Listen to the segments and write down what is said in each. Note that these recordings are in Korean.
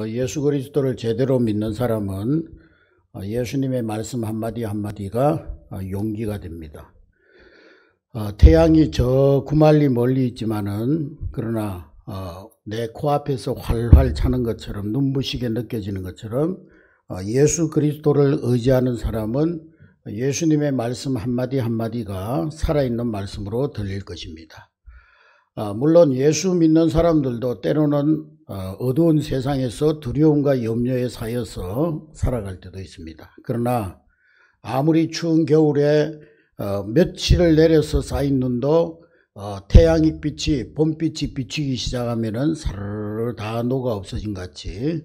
예수 그리스도를 제대로 믿는 사람은 예수님의 말씀 한마디 한마디가 용기가 됩니다. 태양이 저 구말리 멀리 있지만은 그러나 내 코앞에서 활활 차는 것처럼 눈부시게 느껴지는 것처럼 예수 그리스도를 의지하는 사람은 예수님의 말씀 한마디 한마디가 살아있는 말씀으로 들릴 것입니다. 물론 예수 믿는 사람들도 때로는 어두운 세상에서 두려움과 염려에 쌓여서 살아갈 때도 있습니다. 그러나 아무리 추운 겨울에 며칠을 내려서 쌓인 눈도 태양의 빛이 봄빛이 비추기 시작하면은 사르르 다 녹아 없어진 것 같이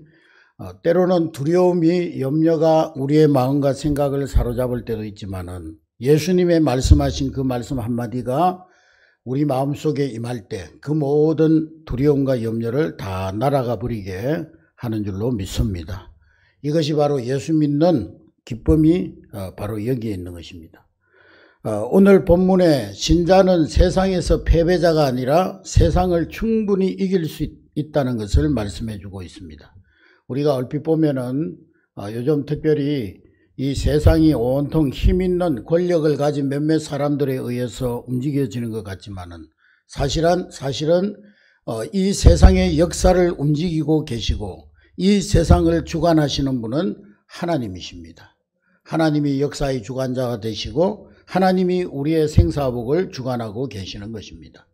때로는 두려움이 염려가 우리의 마음과 생각을 사로잡을 때도 있지만은 예수님의 말씀하신 그 말씀 한마디가 우리 마음속에 임할 때 그 모든 두려움과 염려를 다 날아가 버리게 하는 줄로 믿습니다. 이것이 바로 예수 믿는 기쁨이 바로 여기에 있는 것입니다. 오늘 본문에 신자는 세상에서 패배자가 아니라 세상을 충분히 이길 수 있다는 것을 말씀해 주고 있습니다. 우리가 얼핏 보면은 요즘 특별히 이 세상이 온통 힘있는 권력을 가진 몇몇 사람들에 의해서 움직여지는 것 같지만은 사실은 이 세상의 역사를 움직이고 계시고 이 세상을 주관하시는 분은 하나님이십니다. 하나님이 역사의 주관자가 되시고 하나님이 우리의 생사복을 주관하고 계시는 것입니다.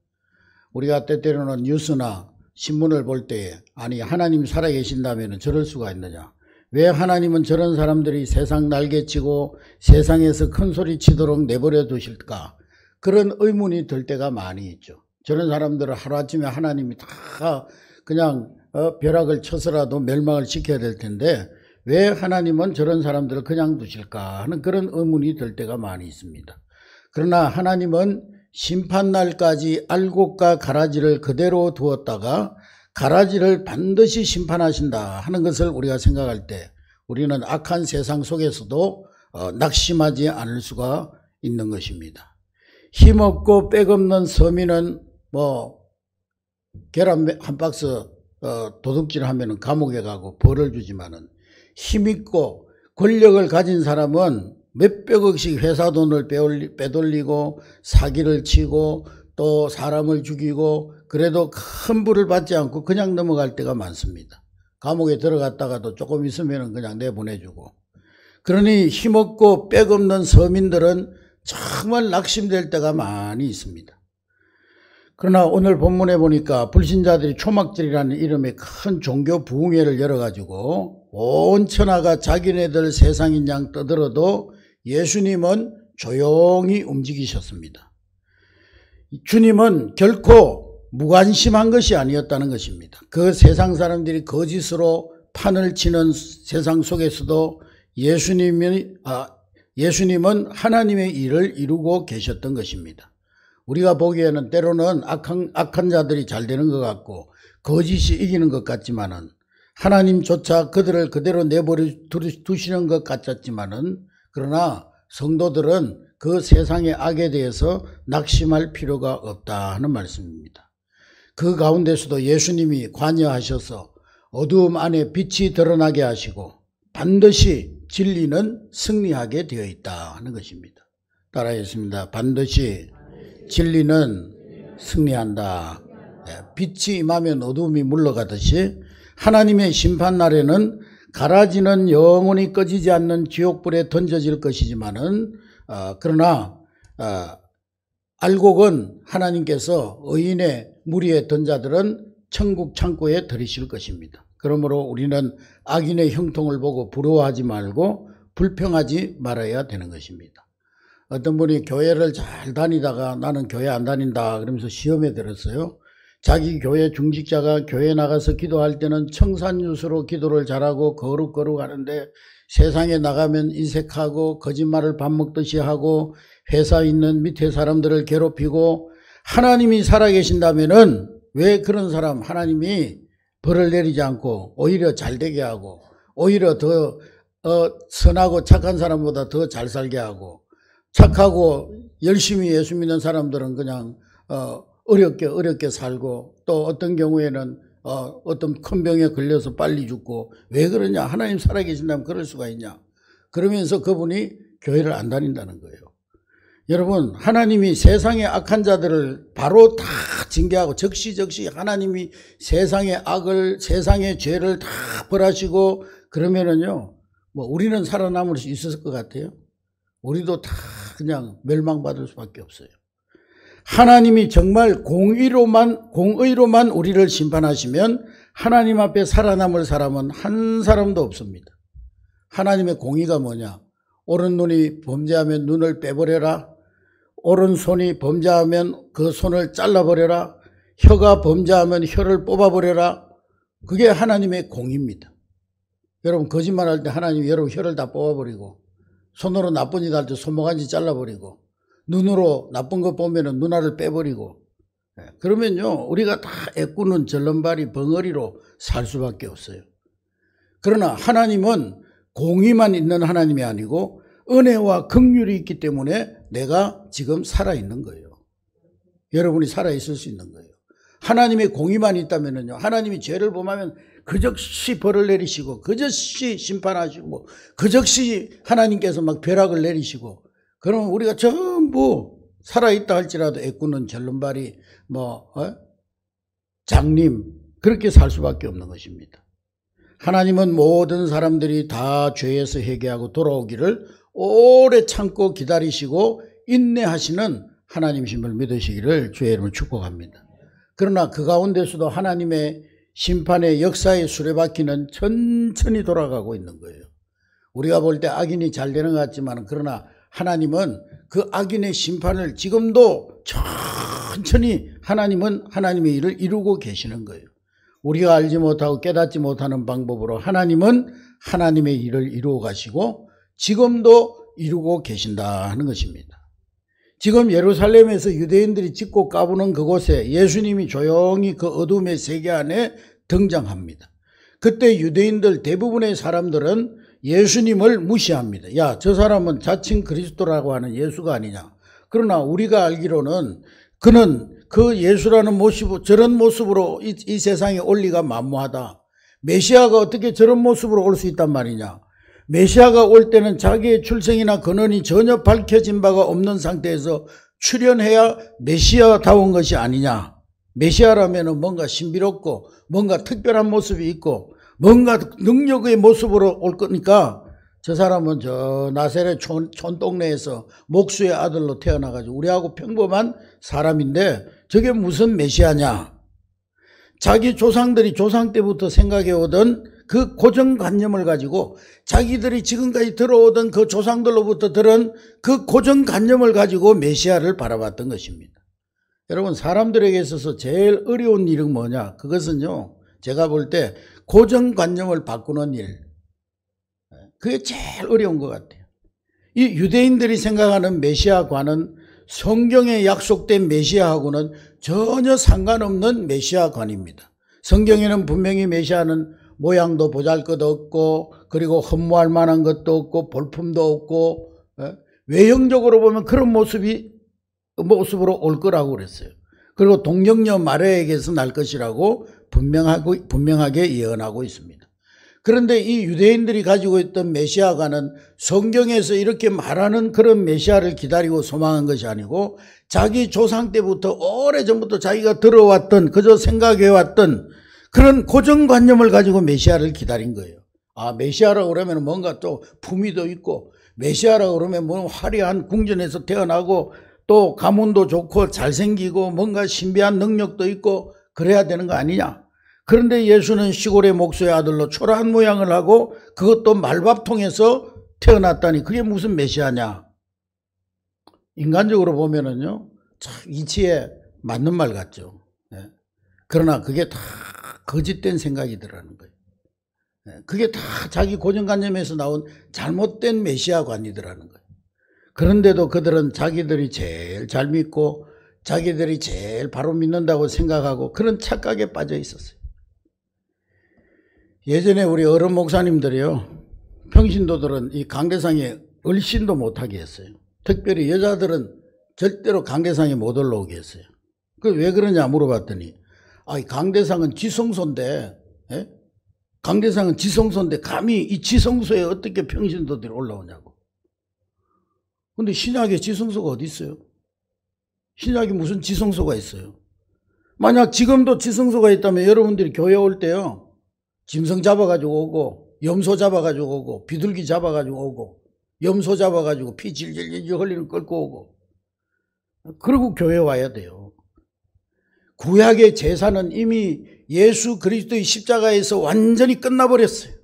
우리가 때때로는 뉴스나 신문을 볼 때에 아니 하나님 살아계신다면 저럴 수가 있느냐, 왜 하나님은 저런 사람들이 세상 날개치고 세상에서 큰 소리 치도록 내버려 두실까, 그런 의문이 들 때가 많이 있죠. 저런 사람들을 하루아침에 하나님이 다 그냥 벼락을 쳐서라도 멸망을 시켜야 될 텐데 왜 하나님은 저런 사람들을 그냥 두실까 하는 그런 의문이 들 때가 많이 있습니다. 그러나 하나님은 심판날까지 알곡과 가라지를 그대로 두었다가 가라지를 반드시 심판하신다 하는 것을 우리가 생각할 때 우리는 악한 세상 속에서도 낙심하지 않을 수가 있는 것입니다. 힘없고 빽없는 서민은 계란 한 박스 도둑질 하면 감옥에 가고 벌을 주지만은 힘있고 권력을 가진 사람은 몇백억씩 회사 돈을 빼돌리고 사기를 치고 또 사람을 죽이고 그래도 큰 벌을 받지 않고 그냥 넘어갈 때가 많습니다. 감옥에 들어갔다가도 조금 있으면 그냥 내보내주고. 그러니 힘없고 빽없는 서민들은 정말 낙심될 때가 많이 있습니다. 그러나 오늘 본문에 보니까 불신자들이 초막절이라는 이름의 큰 종교 부흥회를 열어가지고 온 천하가 자기네들 세상인 양 떠들어도 예수님은 조용히 움직이셨습니다. 주님은 결코 무관심한 것이 아니었다는 것입니다. 그 세상 사람들이 거짓으로 판을 치는 세상 속에서도 예수님은 하나님의 일을 이루고 계셨던 것입니다. 우리가 보기에는 때로는 악한 자들이 잘 되는 것 같고 거짓이 이기는 것 같지만은 하나님조차 그들을 그대로 내버려 두시는 것 같았지만은 그러나 성도들은 그 세상의 악에 대해서 낙심할 필요가 없다 하는 말씀입니다. 그 가운데서도 예수님이 관여하셔서 어두움 안에 빛이 드러나게 하시고 반드시 진리는 승리하게 되어 있다 하는 것입니다. 따라하겠습니다. 반드시 진리는 승리한다. 빛이 임하면 어두움이 물러가듯이 하나님의 심판날에는 가라지는 영원히 꺼지지 않는 지옥불에 던져질 것이지만은 그러나 알곡은 하나님께서 의인의 무리에 든 자들은 천국 창고에 들이실 것입니다. 그러므로 우리는 악인의 형통을 보고 부러워하지 말고 불평하지 말아야 되는 것입니다. 어떤 분이 교회를 잘 다니다가 나는 교회 안 다닌다 그러면서 시험에 들었어요. 자기 교회 중직자가 교회 나가서 기도할 때는 청산유수로 기도를 잘하고 거룩거룩 하는데 세상에 나가면 인색하고 거짓말을 밥 먹듯이 하고 회사에 있는 밑에 사람들을 괴롭히고 하나님이 살아계신다면은 왜 그런 사람 하나님이 벌을 내리지 않고 오히려 잘되게 하고 오히려 더 선하고 착한 사람보다 더 잘 살게 하고 착하고 열심히 예수 믿는 사람들은 그냥 어렵게 살고 또 어떤 경우에는 어떤 큰 병에 걸려서 빨리 죽고 왜 그러냐? 하나님 살아계신다면 그럴 수가 있냐? 그러면서 그분이 교회를 안 다닌다는 거예요. 여러분, 하나님이 세상의 악한 자들을 바로 다 징계하고 즉시 하나님이 세상의 악을, 세상의 죄를 다 벌하시고 그러면은요, 뭐 우리는 살아남을 수 있었을 것 같아요? 우리도 다 그냥 멸망받을 수밖에 없어요. 하나님이 정말 공의로만 우리를 심판하시면 하나님 앞에 살아남을 사람은 한 사람도 없습니다. 하나님의 공의가 뭐냐? 오른눈이 범죄하면 눈을 빼버려라. 오른손이 범죄하면 그 손을 잘라버려라. 혀가 범죄하면 혀를 뽑아버려라. 그게 하나님의 공의입니다. 여러분 거짓말할 때 하나님이 여러분 혀를 다 뽑아버리고, 손으로 나쁜 짓 할 때 손모가지 잘라버리고, 눈으로 나쁜 거 보면은 눈알을 빼버리고, 그러면요 우리가 다 애꾸는 절름발이 벙어리로 살 수밖에 없어요. 그러나 하나님은 공의만 있는 하나님이 아니고 은혜와 긍휼이 있기 때문에 내가 지금 살아있는 거예요. 여러분이 살아있을 수 있는 거예요. 하나님의 공의만 있다면요, 하나님이 죄를 범하면 그적시 벌을 내리시고 그적시 심판하시고 그적시 하나님께서 막 벼락을 내리시고, 그러면 우리가 전부 살아있다 할지라도 애꾸는 절름발이 장님 그렇게 살 수밖에 없는 것입니다. 하나님은 모든 사람들이 다 죄에서 회개하고 돌아오기를 오래 참고 기다리시고 인내하시는 하나님이심을 믿으시기를 주의 이름으로 축복합니다. 그러나 그 가운데서도 하나님의 심판의 역사의 수레바퀴는 천천히 돌아가고 있는 거예요. 우리가 볼 때 악인이 잘 되는 것 같지만, 그러나 하나님은 그 악인의 심판을 지금도 천천히 하나님은 하나님의 일을 이루고 계시는 거예요. 우리가 알지 못하고 깨닫지 못하는 방법으로 하나님은 하나님의 일을 이루어 가시고 지금도 이루고 계신다 하는 것입니다. 지금 예루살렘에서 유대인들이 짓고 까부는 그곳에 예수님이 조용히 그 어둠의 세계 안에 등장합니다. 그때 유대인들 대부분의 사람들은 예수님을 무시합니다. 야, 저 사람은 자칭 그리스도라고 하는 예수가 아니냐. 그러나 우리가 알기로는 그는 그 예수라는 모습, 저런 모습으로 이 세상에 올 리가 만무하다. 메시아가 어떻게 저런 모습으로 올 수 있단 말이냐. 메시아가 올 때는 자기의 출생이나 근원이 전혀 밝혀진 바가 없는 상태에서 출현해야 메시아다운 것이 아니냐. 메시아라면 뭔가 신비롭고 뭔가 특별한 모습이 있고 뭔가 능력의 모습으로 올 거니까, 저 사람은 저 나사렛 촌동네에서 목수의 아들로 태어나가지고 우리하고 평범한 사람인데 저게 무슨 메시아냐. 자기 조상들이 조상 때부터 생각해오던 그 고정관념을 가지고, 자기들이 지금까지 들어오던 그 조상들로부터 들은 그 고정관념을 가지고 메시아를 바라봤던 것입니다. 여러분, 사람들에게 있어서 제일 어려운 일은 뭐냐? 그것은요, 제가 볼 때 고정관념을 바꾸는 일, 그게 제일 어려운 것 같아요. 이 유대인들이 생각하는 메시아관은 성경에 약속된 메시아하고는 전혀 상관없는 메시아관입니다. 성경에는 분명히 메시아는 모양도 보잘것없고, 그리고 흠모할 만한 것도 없고, 볼품도 없고, 외형적으로 보면 그런 모습으로 올 거라고 그랬어요. 그리고 동정녀 마리아에게서 날 것이라고 분명하게 예언하고 있습니다. 그런데 이 유대인들이 가지고 있던 메시아가는 성경에서 이렇게 말하는 그런 메시아를 기다리고 소망한 것이 아니고, 자기 조상 때부터 오래전부터 자기가 들어왔던, 그저 생각해왔던 그런 고정관념을 가지고 메시아를 기다린 거예요. 아, 메시아라고 그러면 뭔가 또 품위도 있고, 메시아라고 그러면 뭐 화려한 궁전에서 태어나고 또 가문도 좋고 잘생기고 뭔가 신비한 능력도 있고 그래야 되는 거 아니냐. 그런데 예수는 시골의 목수의 아들로 초라한 모양을 하고 그것도 말밥통에서 태어났다니 그게 무슨 메시아냐. 인간적으로 보면은요, 참 이치에 맞는 말 같죠. 그러나 그게 다 거짓된 생각이더라는 거예요. 그게 다 자기 고정관념에서 나온 잘못된 메시아관이더라는 거예요. 그런데도 그들은 자기들이 제일 잘 믿고 자기들이 제일 바로 믿는다고 생각하고 그런 착각에 빠져 있었어요. 예전에 우리 어른 목사님들이요, 평신도들은 이 강대상에 얼씬도 못하게 했어요. 특별히 여자들은 절대로 강대상에 못 올라오게 했어요. 그 왜 그러냐 물어봤더니, 아이, 강대상은 지성소인데, 예? 강대상은 지성소인데 감히 이 지성소에 어떻게 평신도들이 올라오냐고. 근데 신약에 지성소가 어디 있어요? 신약에 무슨 지성소가 있어요? 만약 지금도 지성소가 있다면 여러분들이 교회 올 때요, 짐승 잡아가지고 오고, 염소 잡아가지고 오고, 비둘기 잡아가지고 오고, 염소 잡아가지고 피 질질질 흘리는 끌고 오고, 그리고 교회 와야 돼요. 구약의 제사는 이미 예수 그리스도의 십자가에서 완전히 끝나버렸어요.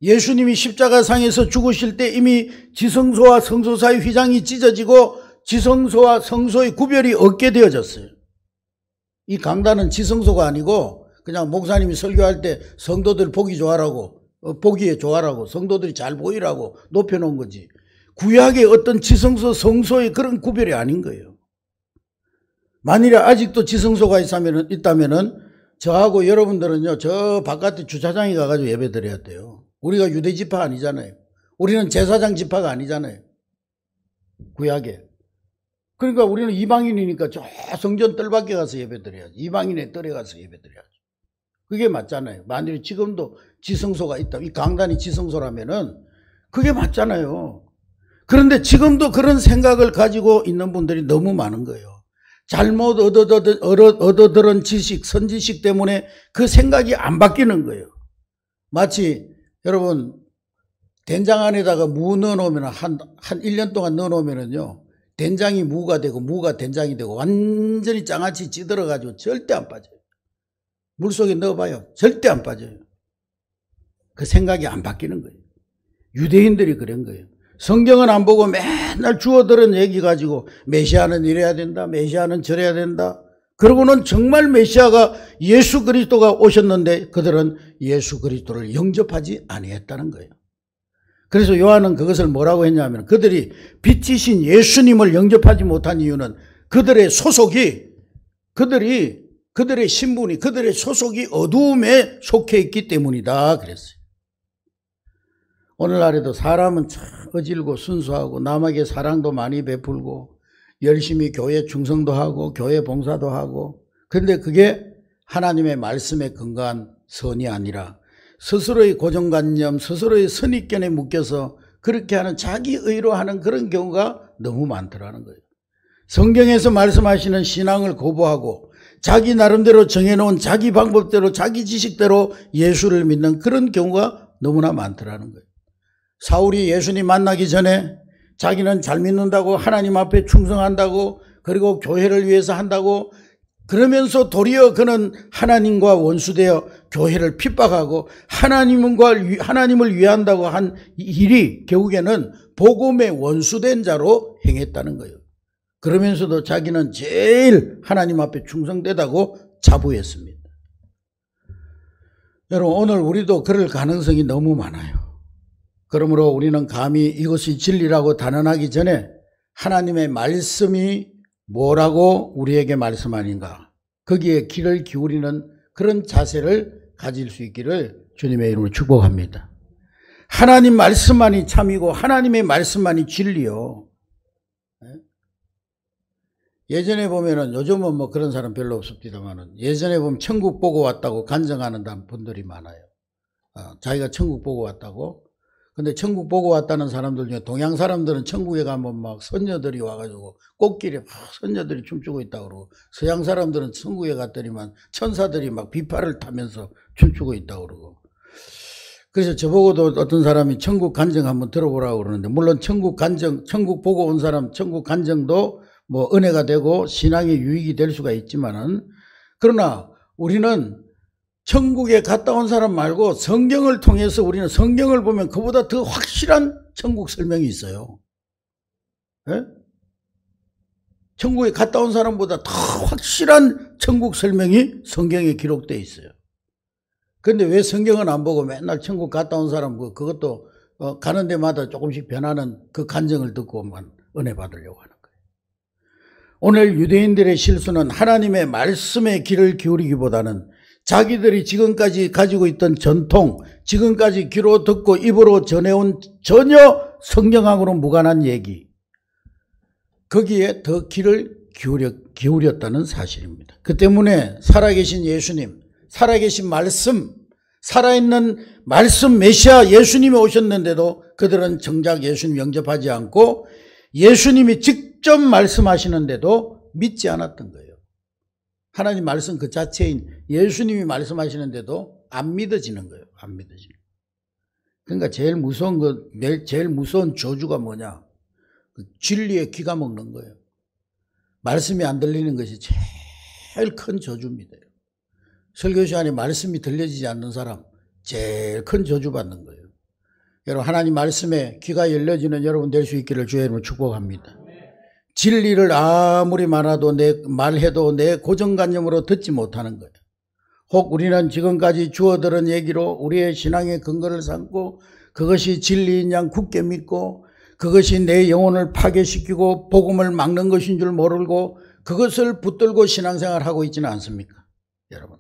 예수님이 십자가상에서 죽으실 때 이미 지성소와 성소 사이 휘장이 찢어지고 지성소와 성소의 구별이 없게 되어졌어요. 이 강단은 지성소가 아니고 그냥 목사님이 설교할 때 성도들 보기 좋아라고, 보기에 좋아라고, 성도들이 잘 보이라고 높여놓은 거지. 구약의 어떤 지성소 성소의 그런 구별이 아닌 거예요. 만일에 아직도 지성소가 있다면은 저하고 여러분들은요, 저 바깥에 주차장에 가가지고 예배 드려야 돼요. 우리가 유대 지파 아니잖아요. 우리는 제사장 지파가 아니잖아요. 구약에. 그러니까 우리는 이방인이니까 저 성전 뜰밖에 가서 예배 드려야지. 이방인의 뜰에 가서 예배 드려야지. 그게 맞잖아요. 만일에 지금도 지성소가 있다, 이 강단이 지성소라면은 그게 맞잖아요. 그런데 지금도 그런 생각을 가지고 있는 분들이 너무 많은 거예요. 잘못 얻어들은 지식, 선지식 때문에 그 생각이 안 바뀌는 거예요. 마치 여러분 된장 안에다가 무 넣어놓으면 한 1년 동안 넣어놓으면요, 된장이 무가 되고 무가 된장이 되고 완전히 장아찌 찌들어가지고 절대 안 빠져요. 물속에 넣어봐요. 절대 안 빠져요. 그 생각이 안 바뀌는 거예요. 유대인들이 그런 거예요. 성경은 안 보고 맨날 주워들은 얘기 가지고 메시아는 이래야 된다, 메시아는 저래야 된다. 그러고는 정말 메시아가 예수 그리스도가 오셨는데 그들은 예수 그리스도를 영접하지 아니했다는 거예요. 그래서 요한은 그것을 뭐라고 했냐면, 그들이 빛이신 예수님을 영접하지 못한 이유는 그들의 소속이, 그들의 신분이, 그들의 소속이 어두움에 속해 있기 때문이다 그랬어요. 오늘날에도 사람은 참 어질고 순수하고 남에게 사랑도 많이 베풀고 열심히 교회 충성도 하고 교회 봉사도 하고, 그런데 그게 하나님의 말씀에 근거한 선이 아니라 스스로의 고정관념, 스스로의 선입견에 묶여서 그렇게 하는, 자기 의로 하는 그런 경우가 너무 많더라는 거예요. 성경에서 말씀하시는 신앙을 거부하고 자기 나름대로 정해놓은 자기 방법대로 자기 지식대로 예수를 믿는 그런 경우가 너무나 많더라는 거예요. 사울이 예수님 만나기 전에 자기는 잘 믿는다고, 하나님 앞에 충성한다고, 그리고 교회를 위해서 한다고, 그러면서 도리어 그는 하나님과 원수되어 교회를 핍박하고 하나님을 위한다고 한 일이 결국에는 복음의 원수된 자로 행했다는 거예요. 그러면서도 자기는 제일 하나님 앞에 충성되다고 자부했습니다. 여러분, 오늘 우리도 그럴 가능성이 너무 많아요. 그러므로 우리는 감히 이것이 진리라고 단언하기 전에 하나님의 말씀이 뭐라고 우리에게 말씀하는가, 거기에 귀를 기울이는 그런 자세를 가질 수 있기를 주님의 이름으로 축복합니다. 하나님 말씀만이 참이고 하나님의 말씀만이 진리요. 예전에 보면은, 요즘은 뭐 그런 사람 별로 없습니다만은, 예전에 보면 천국 보고 왔다고 간증하는 분들이 많아요. 자기가 천국 보고 왔다고. 근데 천국 보고 왔다는 사람들 중에 동양 사람들은 천국에 가면 막 선녀들이 와가지고 꽃길에 막 선녀들이 춤추고 있다고 그러고, 서양 사람들은 천국에 갔더니만 천사들이 막 비파를 타면서 춤추고 있다고 그러고. 그래서 저보고도 어떤 사람이 천국 간증 한번 들어보라고 그러는데, 물론 천국 간증, 천국 보고 온 사람 천국 간증도 뭐 은혜가 되고 신앙의 유익이 될 수가 있지만은, 그러나 우리는 천국에 갔다 온 사람 말고 성경을 통해서 우리는 성경을 보면 그보다 더 확실한 천국 설명이 있어요. 예? 천국에 갔다 온 사람보다 더 확실한 천국 설명이 성경에 기록되어 있어요. 그런데 왜 성경은 안 보고 맨날 천국 갔다 온 사람 그것도 가는 데마다 조금씩 변하는 그 간증을 듣고만 은혜 받으려고 하는 거예요. 오늘 유대인들의 실수는 하나님의 말씀에 귀를 기울이기보다는 자기들이 지금까지 가지고 있던 전통, 지금까지 귀로 듣고 입으로 전해온 전혀 성경하고는 무관한 얘기, 거기에 더 귀를 기울였다는 사실입니다. 그 때문에 살아계신 예수님, 살아계신 말씀, 살아있는 말씀 메시아 예수님이 오셨는데도 그들은 정작 예수님 영접하지 않고 예수님이 직접 말씀하시는데도 믿지 않았던 거예요. 하나님 말씀 그 자체인 예수님이 말씀하시는데도 안 믿어지는 거예요. 안 믿어지는 거예요. 그러니까 제일 무서운 저주가 뭐냐? 그 진리에 귀가 먹는 거예요. 말씀이 안 들리는 것이 제일 큰 저주입니다. 설교 시간에 말씀이 들려지지 않는 사람 제일 큰 저주 받는 거예요. 여러분 하나님 말씀에 귀가 열려지는 여러분 될 수 있기를 주의 이름으로 축복합니다. 진리를 아무리 말해도 내 고정관념으로 듣지 못하는 거예요. 혹 우리는 지금까지 주워들은 얘기로 우리의 신앙의 근거를 삼고 그것이 진리인 양 굳게 믿고 그것이 내 영혼을 파괴시키고 복음을 막는 것인 줄 모르고 그것을 붙들고 신앙생활을 하고 있지는 않습니까? 여러분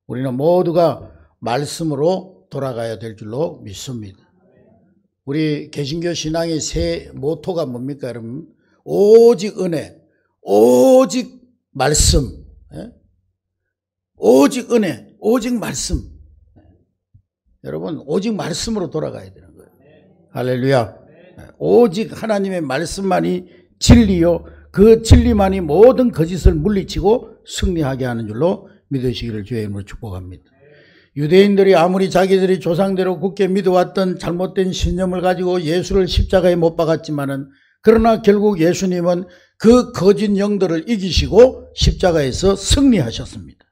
우리는 모두가 말씀으로 돌아가야 될 줄로 믿습니다. 우리 개신교 신앙의 새 모토가 뭡니까 여러분? 오직 은혜, 오직 말씀, 오직 은혜, 오직 말씀. 여러분 오직 말씀으로 돌아가야 되는 거예요. 할렐루야. 오직 하나님의 말씀만이 진리요 그 진리만이 모든 거짓을 물리치고 승리하게 하는 줄로 믿으시기를 주의 이름으로 축복합니다. 유대인들이 아무리 자기들이 조상대로 굳게 믿어왔던 잘못된 신념을 가지고 예수를 십자가에 못 박았지만은 그러나 결국 예수님은 그 거짓 영들을 이기시고 십자가에서 승리하셨습니다.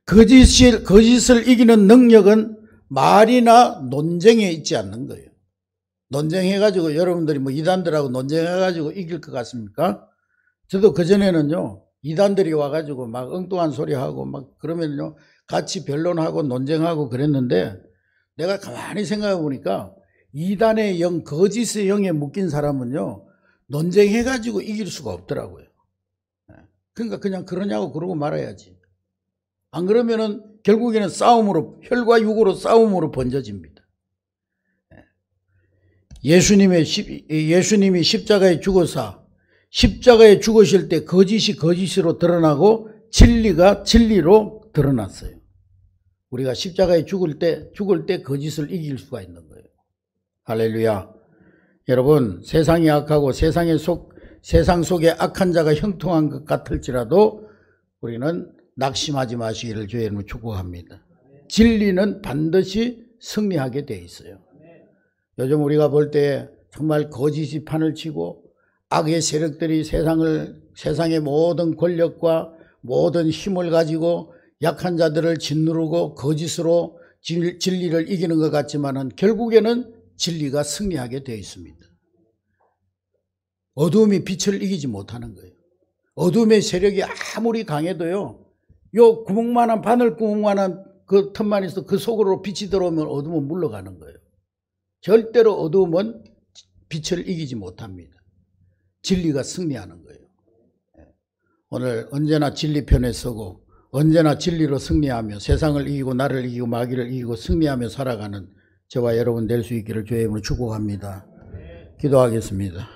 거짓을 이기는 능력은 말이나 논쟁에 있지 않는 거예요. 논쟁해가지고 여러분들이 뭐 이단들하고 논쟁해가지고 이길 것 같습니까? 저도 그전에는요, 이단들이 와가지고 막 엉뚱한 소리 하고 막 그러면요, 같이 변론하고 논쟁하고 그랬는데 내가 가만히 생각해 보니까 이단의 영, 거짓의 영에 묶인 사람은요, 논쟁해가지고 이길 수가 없더라고요. 그러니까 그냥 그러냐고 그러고 말아야지. 안 그러면은 결국에는 싸움으로, 혈과 육으로 싸움으로 번져집니다. 예수님이 십자가에 죽어서 십자가에 죽으실 때 거짓이 거짓으로 드러나고 진리가 진리로 드러났어요. 우리가 십자가에 죽을 때 거짓을 이길 수가 있는 거예요. 할렐루야. 여러분 세상이 악하고 세상 속에 악한 자가 형통한 것 같을지라도 우리는 낙심하지 마시기를 주의 이름으로 축복합니다. 진리는 반드시 승리하게 되어 있어요. 요즘 우리가 볼 때 정말 거짓이 판을 치고 악의 세력들이 세상의 모든 권력과 모든 힘을 가지고 약한 자들을 짓누르고 거짓으로 진리를 이기는 것 같지만은 결국에는 진리가 승리하게 되어 있습니다. 어두움이 빛을 이기지 못하는 거예요. 어둠의 세력이 아무리 강해도요, 요 구멍만한 바늘구멍만한 그 틈만 있어 그 속으로 빛이 들어오면 어둠은 물러가는 거예요. 절대로 어두움은 빛을 이기지 못합니다. 진리가 승리하는 거예요. 오늘 언제나 진리 편에 서고 언제나 진리로 승리하며 세상을 이기고 나를 이기고 마귀를 이기고 승리하며 살아가는 저와 여러분 될 수 있기를 주의 이름으로 축복합니다. 기도하겠습니다.